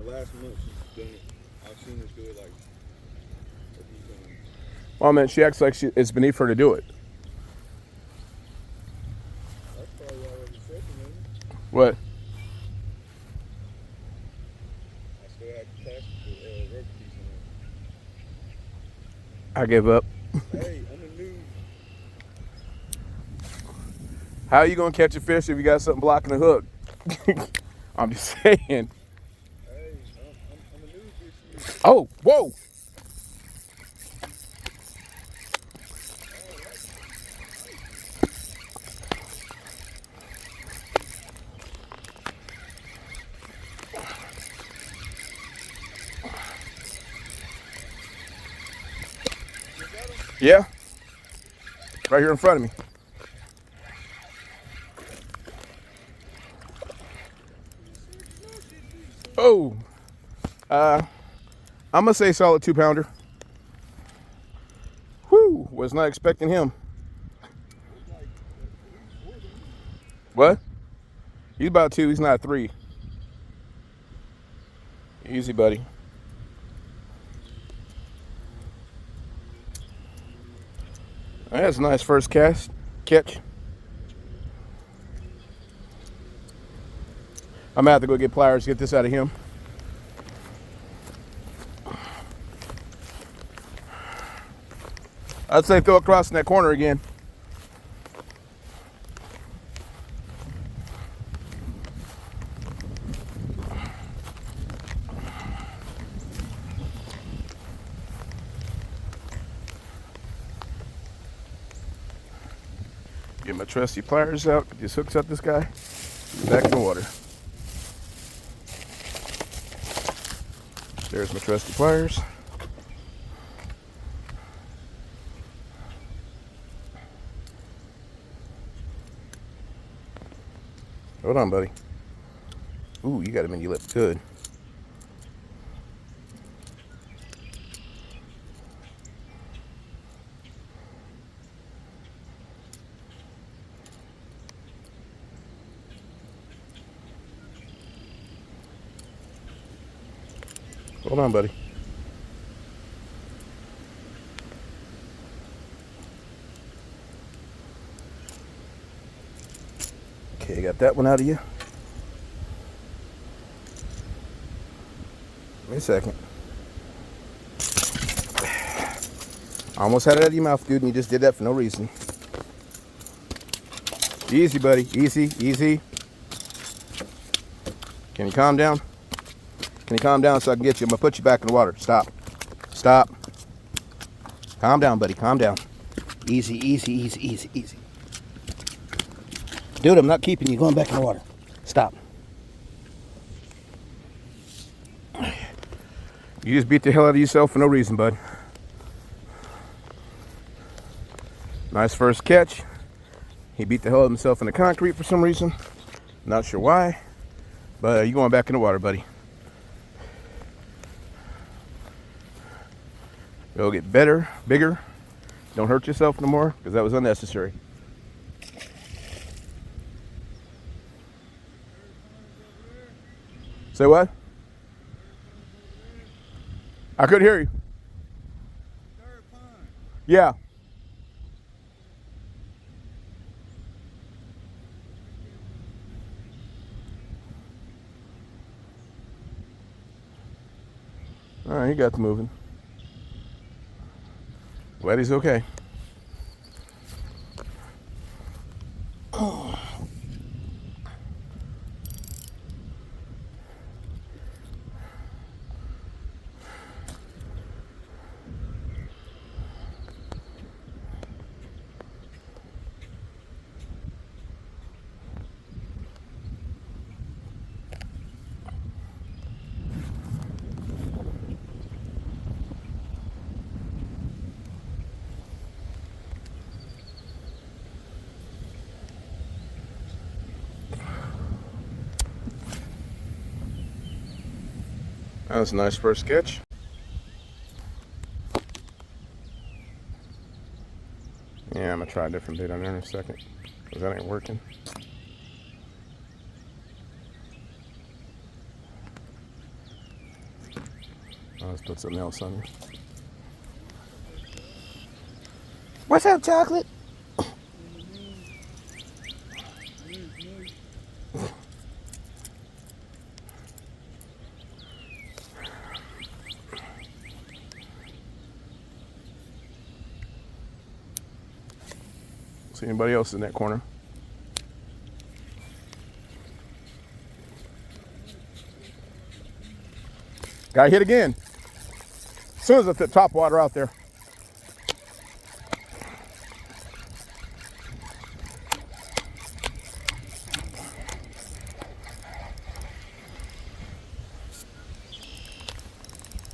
last month she's done it. I've seen her do it like a few times. Well, man, she acts like it's beneath her to do it. That's probably why I was accepting it. What? I still had to pass the rubber piece on I give up. it. Hey, I'm a new. How are you gonna catch a fish if you got something blocking the hook? I'm just saying. Hey, I'm a new fish. Oh, whoa! Yeah, right here in front of me. Oh, I'm gonna say solid 2-pounder. Whew, was not expecting him. What? He's about 2, he's not 3. Easy, buddy. That's a nice first catch. I'm gonna have to go get pliers to get this out of him. I'd say throw it across in that corner again. Get my trusty pliers out, get these hooks out this guy, back in the water. There's my trusty pliers. Hold on, buddy. Ooh, you got a mini lip. Good. Hold on, buddy. Okay, got that one out of you. Give me a second. Almost had it out of your mouth, dude, and you just did that for no reason. Easy, buddy. Easy, easy. Can you calm down? Can you calm down so I can get you? I'm gonna put you back in the water. Stop. Stop. Calm down, buddy. Calm down. Easy, easy, easy, easy, easy. Dude, I'm not keeping you. Going back in the water. Stop. You just beat the hell out of yourself for no reason, bud. Nice first catch. He beat the hell out of himself in the concrete for some reason. Not sure why, but you're going back in the water, buddy. It'll get better, bigger. Don't hurt yourself no more, because that was unnecessary. Say what? I couldn't hear you. Yeah. All right, he got to moving. Glad he's okay. That was a nice first catch. Yeah, I'm gonna try a different bait on there in a second, because that ain't working. Let's put something else on you. What's up, chocolate? See anybody else in that corner? Got hit again. As soon as I put top water out there.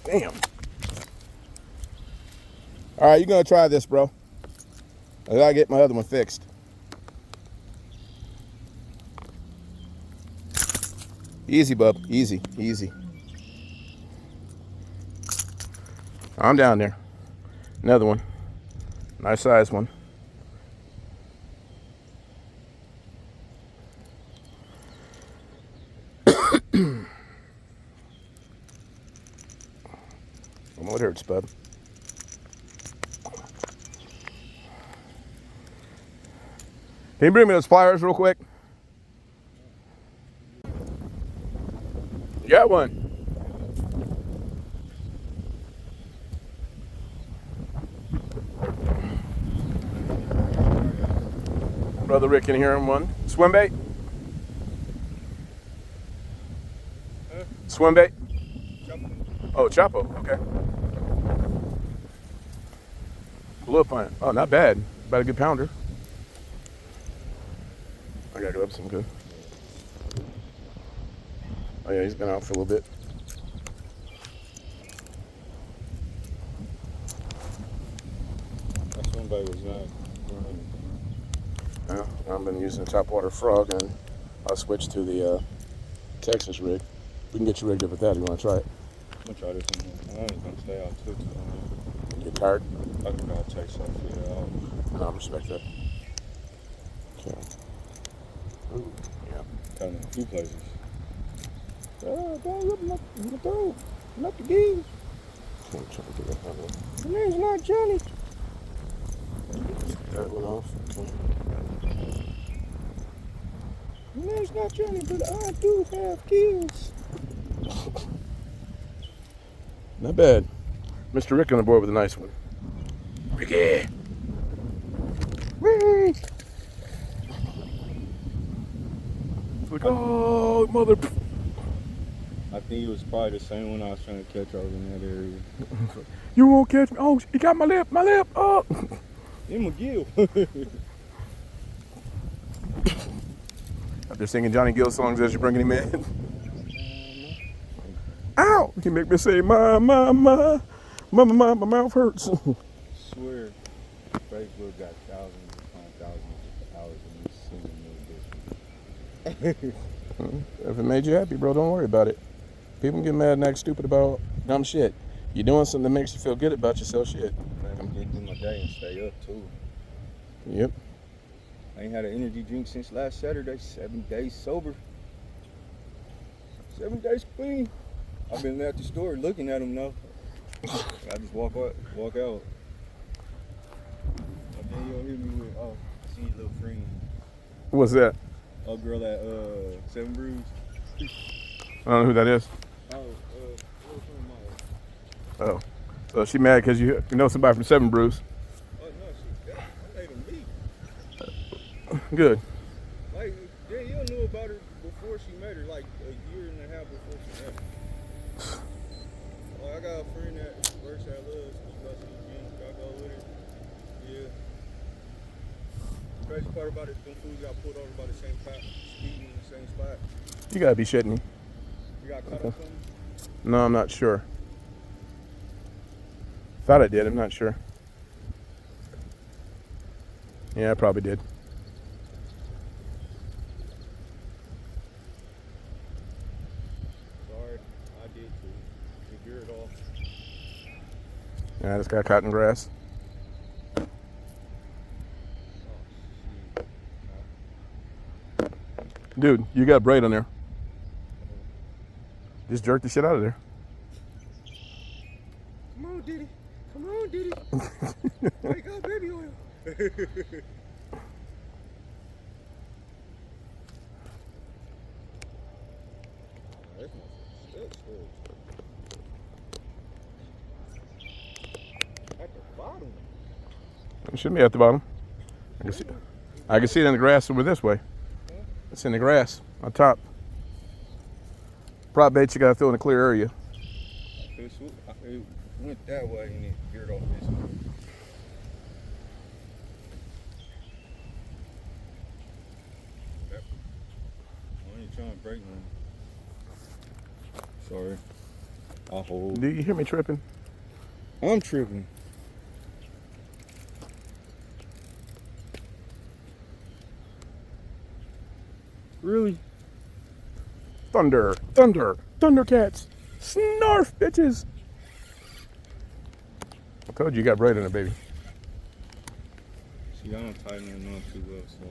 Damn. All right, you're gonna try this, bro. I gotta get my other one fixed. Easy, bub. Easy, easy. I'm down there. Another one. Nice size one. What hurts, bub? Can you bring me those pliers real quick? You got one. Brother Rick in here on one. Swim bait? Swim bait? Oh, Chapo, okay. Blew up on it. Oh, not bad. About a good pounder. I gotta go up some good. Oh yeah, he's been out for a little bit. That swim bait was not. Yeah, I've been using the Topwater Frog, and I'll switch to the Texas rig. We can get you rigged up with that if you want to try it. I'm gonna try this one. I ain't gonna stay out too long. You get tired? I think I'll take some for you. No, I respect that. Okay. Ooh, yeah. Kind of a few places. Oh, don't look my throat. Not the geese. I'm trying to get that one. My name's not Johnny. That one off. Okay. My name's not Johnny, but I do have kills. Not bad. Mr. Rick on the board with a nice one. Ricky! Rick! It's like, oh, mother. I think it was probably the same one I was trying to catch over in that area. You won't catch me. Oh, he got my lip, Oh. In McGill. Out there singing Johnny Gill songs as you're bringing him in. Ow! You make me say, my mouth hurts. Swear, Facebook got thousands upon thousands of hours of me singing this. If it made you happy, bro, don't worry about it. People get mad and act stupid about dumb shit. You're doing something that makes you feel good about yourself, shit. Man, I'm getting through my day and stay up too. Yep. I ain't had an energy drink since last Saturday. 7 days sober. 7 days clean. I've been at the store looking at them now. I just walk out. And then you'll hear me with, oh, I see your little friend. What's that? Oh, girl at 7 Brews. I don't know who that is. Oh, little friend of mine. Oh. So she mad because you know somebody from 7 Brews. Oh, no, I made them meet. Good. Like, Danielle knew about her before she met her, like a year and a half before she met her. I got a friend that works at Love's. She goes to the gym. I go with her. Yeah. Crazy part about it, them fools got pulled over by the same cop, speeding in the same spot. You gotta be shitting me. You got caught up something? No, I'm not sure. Thought I did, I'm not sure. Yeah, I probably did. Sorry, I did too. You hear it all. Yeah, I just got caught in grass. Oh, shit. Dude, you got a braid on there. Just jerk the shit out of there. on, Diddy. Come on, Diddy. Wake up, baby oil. That's my at the bottom. It shouldn't be at the bottom. I can see it in the grass over this way. It's in the grass on top. Prop bait you gotta throw in a clear area. It went that way and it veered off this way. Yep. I ain't trying to break none. Sorry. I'll hold. Do you hear me tripping? I'm tripping. Really? Thunder, thunder, Thundercats, snarf, bitches. I told you got braid in it, baby. See, I don't tighten it on too well, so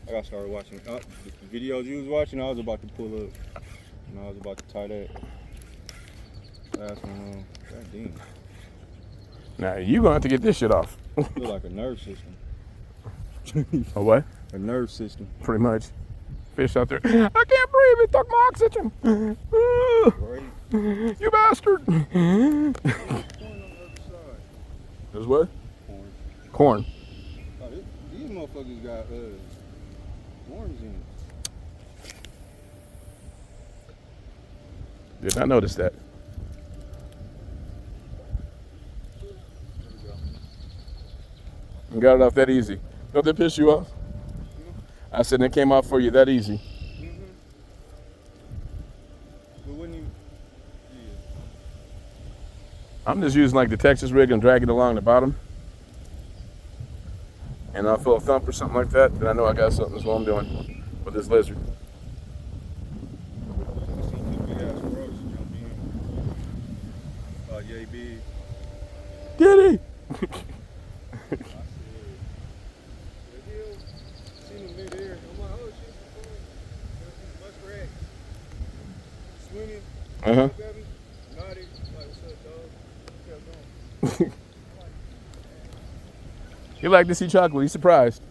I gotta start watching. The videos you was watching, I was about to pull up, and I was about to tie that last one on. God damn. Now you gonna have to get this shit off. Feel like a nerve system. A what? A nerve system. Pretty much. Fish out there. I can't breathe. It took my oxygen. Right? You bastard. Corn on the other side. There's what? Corn. Corn. Oh, these motherfuckers got worms in it. Did not notice that. And got it off that easy. Don't that piss you off? I said it came off for you that easy. But when you, yeah. I'm just using like the Texas rig and drag it along the bottom. And I'll feel a thump or something like that. Then I know I got something. That's what I'm doing with this lizard. I seen two big ass frogs jump in. Yay big. Did he? Seen him midair. I'm like, oh shit, muskrat. Swimming. Uh-huh. Looked at me, nodded, like, what's up, dog? Kept going. He like to see chocolate. He's surprised.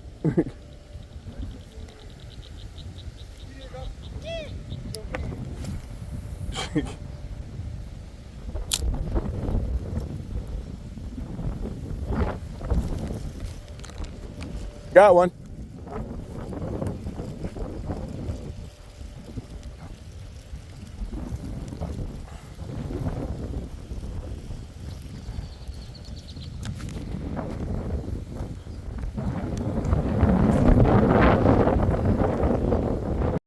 Got one.